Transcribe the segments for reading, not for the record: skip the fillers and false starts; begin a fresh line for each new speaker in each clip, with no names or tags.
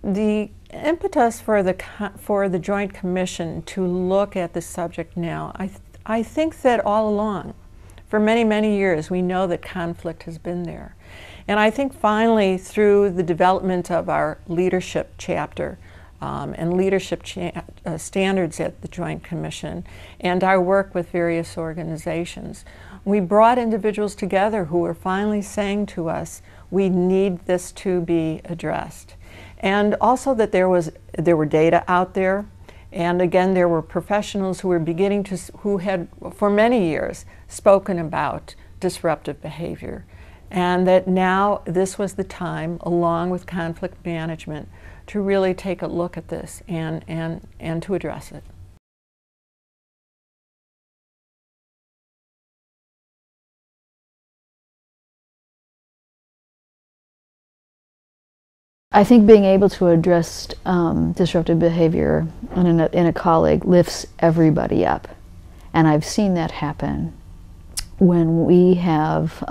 the impetus for the Joint Commission to look at this subject now, I think that all along, for many, many years, we know that conflict has been there. And I think finally, through the development of our leadership chapter and leadership standards at the Joint Commission and our work with various organizations, we brought individuals together who were finally saying to us, we need this to be addressed. And also that there were data out there, and again there were professionals who were who had for many years spoken about disruptive behavior, and that now this was the time, along with conflict management, to really take a look at this and to address it.
I think being able to address disruptive behavior in a colleague lifts everybody up. And I've seen that happen when we have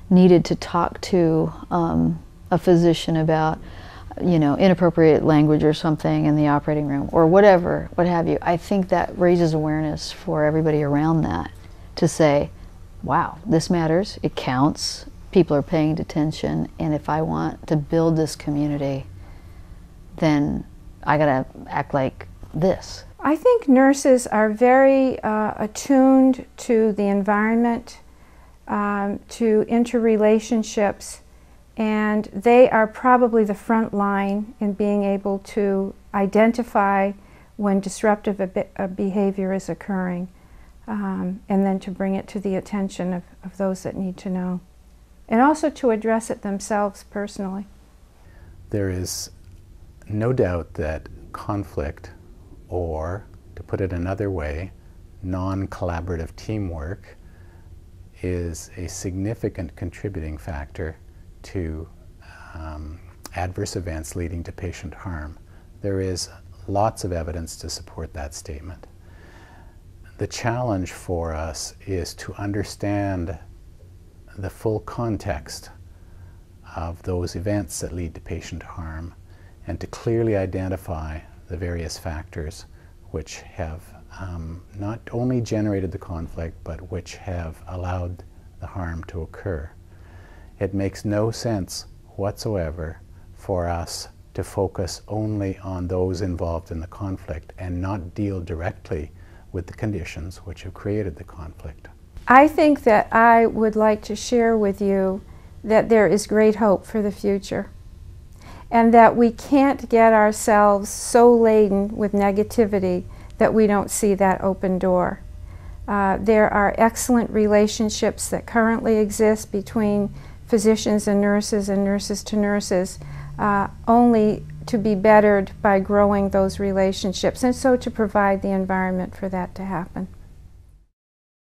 needed to talk to a physician about, you know, inappropriate language or something in the operating room or whatever, what have you. I think that raises awareness for everybody around that to say, wow, this matters, it counts. People are paying attention, and if I want to build this community, then I gotta act like this.
I think nurses are very attuned to the environment, to interrelationships, and they are probably the front line in being able to identify when disruptive behavior is occurring, and then to bring it to the attention of those that need to know. And also to address it themselves personally.
There is no doubt that conflict, or to put it another way, non-collaborative teamwork, is a significant contributing factor to adverse events leading to patient harm. There is lots of evidence to support that statement. The challenge for us is to understand the full context of those events that lead to patient harm, and to clearly identify the various factors which have not only generated the conflict, but which have allowed the harm to occur. It makes no sense whatsoever for us to focus only on those involved in the conflict and not deal directly with the conditions which have created the conflict.
I think that I would like to share with you that there is great hope for the future, and that we can't get ourselves so laden with negativity that we don't see that open door. There are excellent relationships that currently exist between physicians and nurses to nurses, only to be bettered by growing those relationships, and so to provide the environment for that to happen.